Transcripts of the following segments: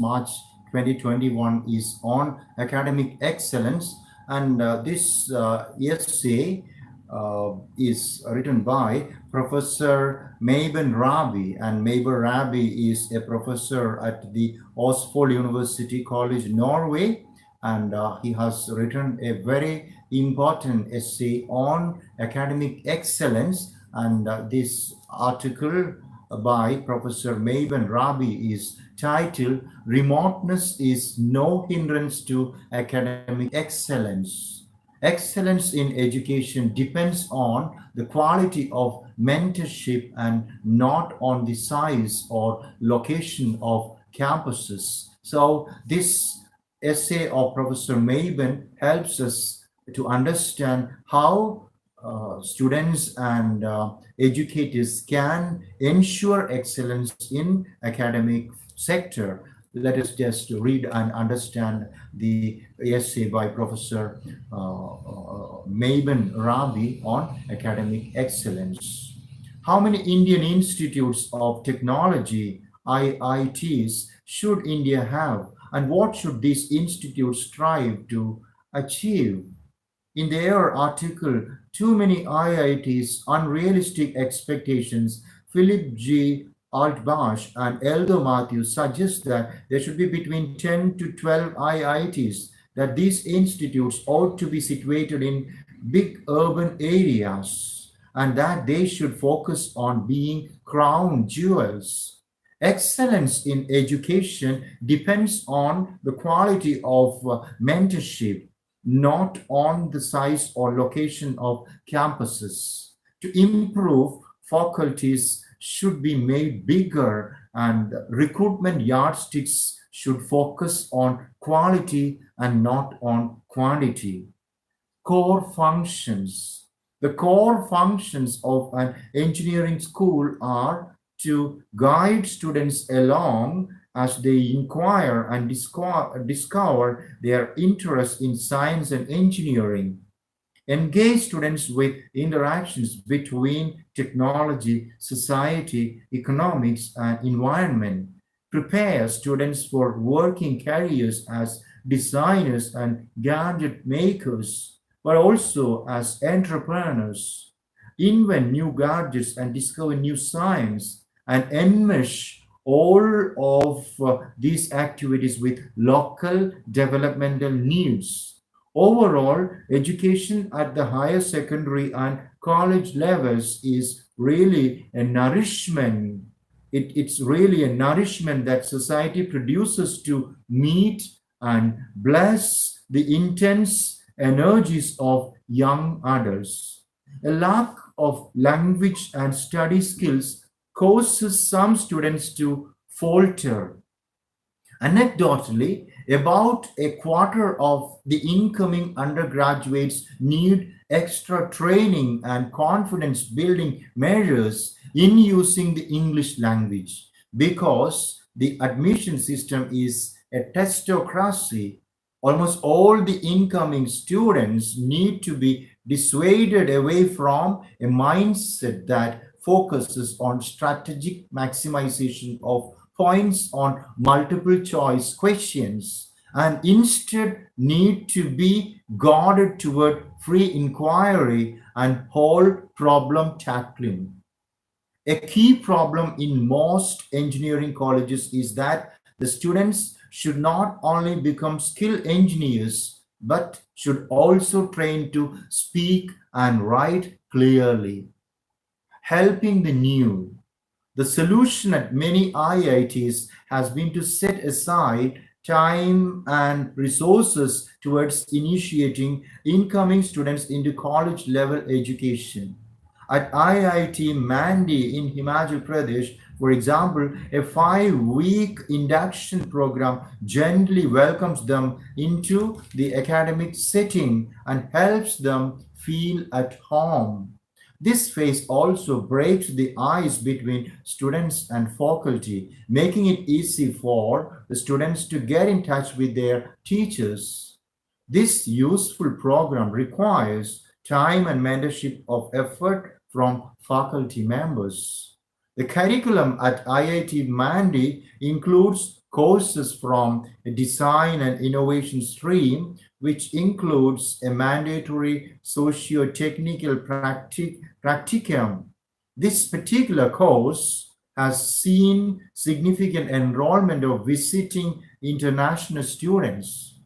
March 2021 is on academic excellence, and this essay is written by Professor Maben Rabi, and Maben Rabi is a professor at the Oslo University College, Norway, and he has written a very important essay on academic excellence. And this article by Professor Maben Rabi is titled "Remoteness is no hindrance to academic excellence." Excellence in education depends on the quality of mentorship and not on the size or location of campuses. So, this essay of Professor Maben helps us to understand how students and educators can ensure excellence in academic sector. Let us just read and understand the essay by Professor Maben Rabi on academic excellence. How many Indian institutes of technology, IITs, should India have, and what should these institutes strive to achieve? In their article, Too Many IITs, Unrealistic Expectations, Philip G. Altbach and Eldo Matthews suggest that there should be between 10 to 12 IITs, that these institutes ought to be situated in big urban areas, and that they should focus on being crown jewels. Excellence in education depends on the quality of mentorship, not on the size or location of campuses. To improve, faculties should be made bigger, and recruitment yardsticks should focus on quality and not on quantity. Core functions. The core functions of an engineering school are to guide students along as they inquire and discover their interest in science and engineering, engage students with interactions between technology, society, economics, and environment, prepare students for working careers as designers and gadget makers, but also as entrepreneurs, invent new gadgets and discover new science, and enmesh all of these activities with local developmental needs. Overall, education at the higher secondary and college levels is really a nourishment. It's really a nourishment that society produces to meet and bless the intense energies of young adults. A lack of language and study skills causes some students to falter. Anecdotally, about a quarter of the incoming undergraduates need extra training and confidence building measures in using the English language, because the admission system is a testocracy. Almost all the incoming students need to be dissuaded away from a mindset that focuses on strategic maximization of points on multiple choice questions, and instead need to be guided toward free inquiry and whole problem tackling. A key problem in most engineering colleges is that the students should not only become skilled engineers but should also train to speak and write clearly. Helping the new. The solution at many IITs has been to set aside time and resources towards initiating incoming students into college level education. At IIT Mandi in Himachal Pradesh, for example, a 5-week induction program gently welcomes them into the academic setting and helps them feel at home. This phase also breaks the ice between students and faculty, making it easy for the students to get in touch with their teachers. This useful program requires time and mentorship of effort from faculty members. The curriculum at IIT Mandi includes courses from a design and innovation stream, which includes a mandatory socio-technical practicum. This particular course has seen significant enrollment of visiting international students.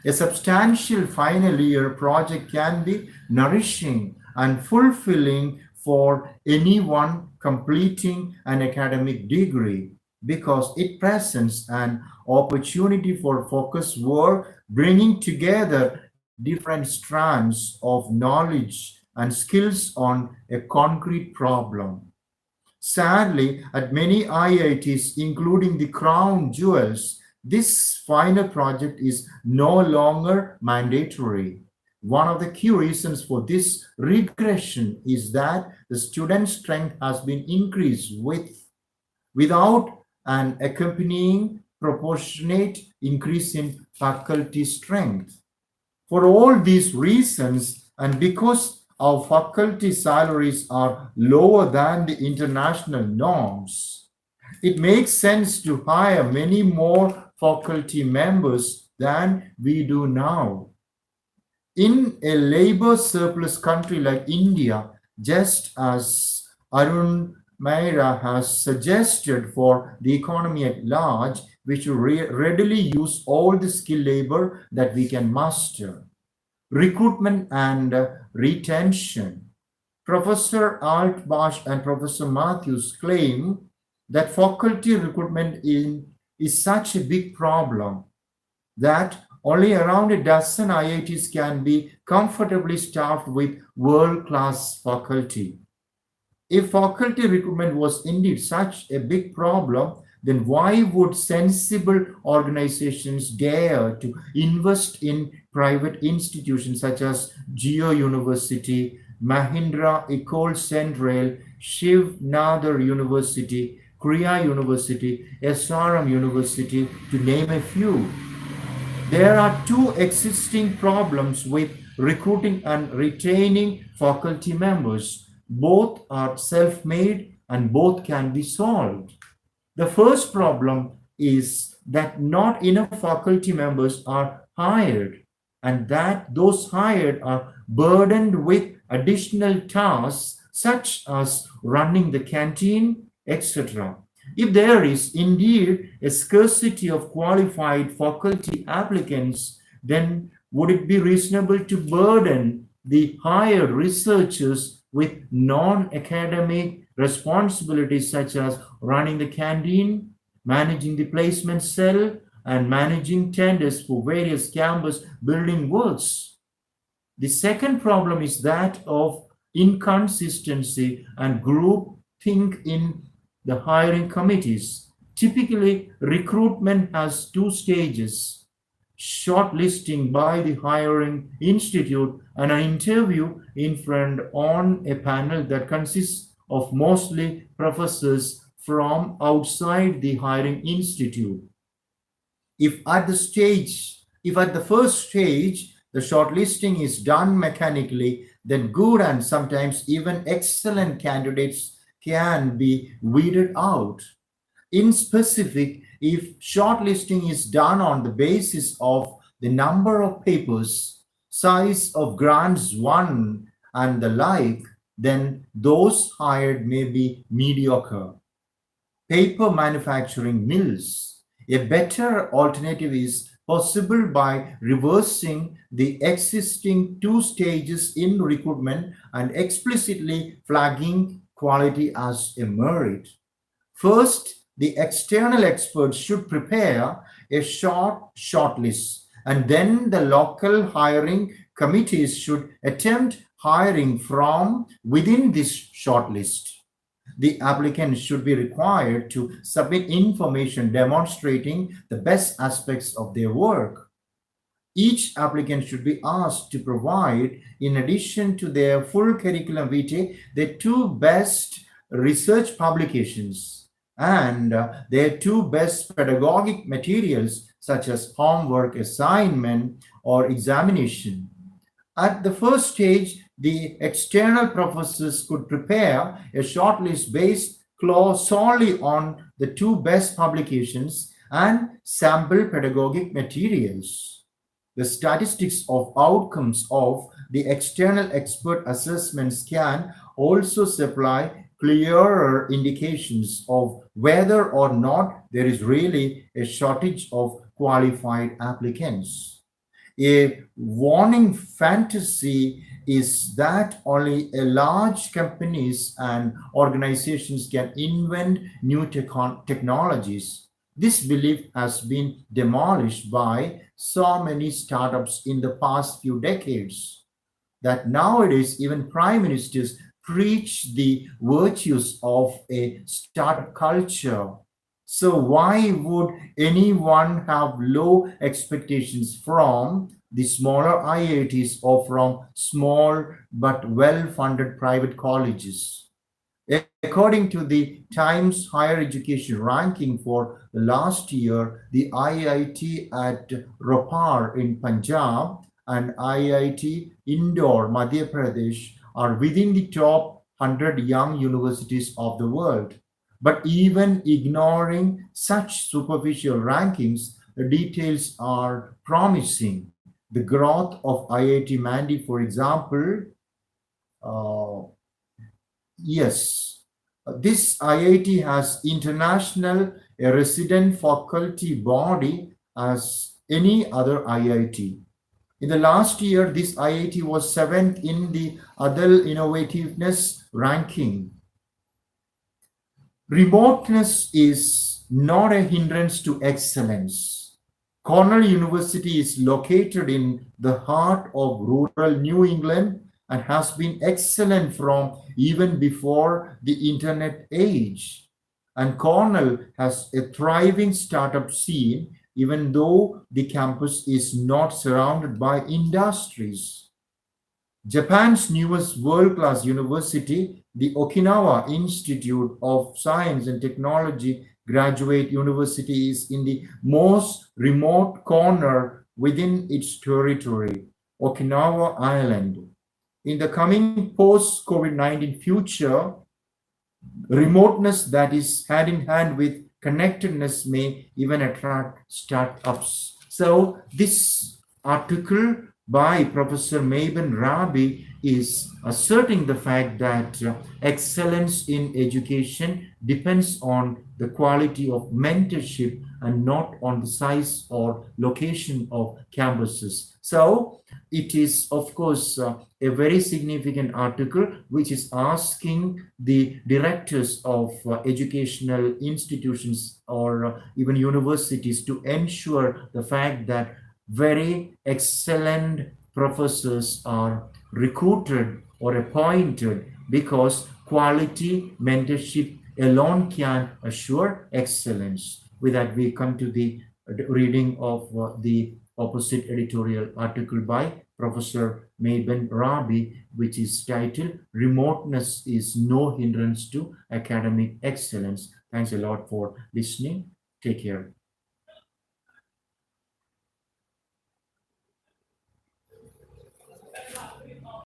A substantial final year project can be nourishing and fulfilling for anyone completing an academic degree because it presents an opportunity for focused work, bringing together different strands of knowledge and skills on a concrete problem. Sadly, at many IITs, including the crown jewels, this final project is no longer mandatory. One of the key reasons for this regression is that the student strength has been increased without an accompanying proportionate increase in faculty strength. For all these reasons, and because our faculty salaries are lower than the international norms, it makes sense to hire many more faculty members than we do now. In a labor surplus country like India, just as Arun Maira has suggested for the economy at large, we should readily use all the skilled labor that we can muster. Recruitment and retention. Professor Altbach and Professor Matthews claim that faculty recruitment is such a big problem that only around a dozen IITs can be comfortably staffed with world-class faculty. If faculty recruitment was indeed such a big problem, then why would sensible organizations dare to invest in private institutions such as Geo University, Mahindra Ecole Centrale, Shiv Nadar University, Kriya University, SRM University, to name a few? There are two existing problems with recruiting and retaining faculty members. Both are self-made and both can be solved. The first problem is that not enough faculty members are hired and that those hired are burdened with additional tasks such as running the canteen, etc. If there is indeed a scarcity of qualified faculty applicants, then would it be reasonable to burden the hired researchers with non-academic responsibilities such as running the canteen, managing the placement cell, and managing tenders for various campus building works? The second problem is that of inconsistency and group think in the hiring committees. Typically, recruitment has two stages: shortlisting by the hiring institute and an interview in front on a panel that consists of mostly professors from outside the hiring institute. If at the first stage, the shortlisting is done mechanically, then good and sometimes even excellent candidates can be weeded out. In specific, if shortlisting is done on the basis of the number of papers, size of grants won, and the like, then those hired may be mediocre. Paper manufacturing mills. A better alternative is possible by reversing the existing two stages in recruitment and explicitly flagging quality as a merit. First, the external experts should prepare a shortlist, and then the local hiring committees should attempt hiring from within this shortlist. The applicant should be required to submit information demonstrating the best aspects of their work. Each applicant should be asked to provide, in addition to their full curriculum vitae, their two best research publications and their two best pedagogic materials, such as homework, assignment, or examination. At the first stage, the external professors could prepare a shortlist based solely on the two best publications and sample pedagogic materials. The statistics of outcomes of the external expert assessments can also supply clearer indications of whether or not there is really a shortage of qualified applicants. A warning fantasy is that only a large companies and organizations can invent new technologies. This belief has been demolished by so many startups in the past few decades that nowadays even prime ministers preach the virtues of a startup culture. So why would anyone have low expectations from the smaller IITs or from small but well-funded private colleges? According to the Times Higher Education ranking for the last year, the IIT at Ropar in Punjab and IIT Indore, Madhya Pradesh are within the top 100 young universities of the world. But even ignoring such superficial rankings, the details are promising. The growth of IIT Mandi, for example, uh, yes, this IIT has international a resident faculty body as any other IIT. In the last year, this IIT was seventh in the Adal Innovativeness ranking. Remoteness is not a hindrance to excellence. Cornell University is located in the heart of rural New England and has been excellent from even before the internet age. And Cornell has a thriving startup scene, even though the campus is not surrounded by industries. Japan's newest world-class university, the Okinawa Institute of Science and Technology Graduate University, is in the most remote corner within its territory, Okinawa Island. In the coming post-COVID-19 future, remoteness that is hand in hand with connectedness may even attract startups. So this article by Professor Maben Rabi is asserting the fact that excellence in education depends on the quality of mentorship and not on the size or location of campuses. So it is, of course, a very significant article which is asking the directors of educational institutions or even universities to ensure the fact that very excellent professors are recruited or appointed because quality mentorship alone can assure excellence. With that, we come to the reading of the opposite editorial article by Professor Maben Rabi, which is titled Remoteness is No Hindrance to Academic Excellence. Thanks a lot for listening. Take care.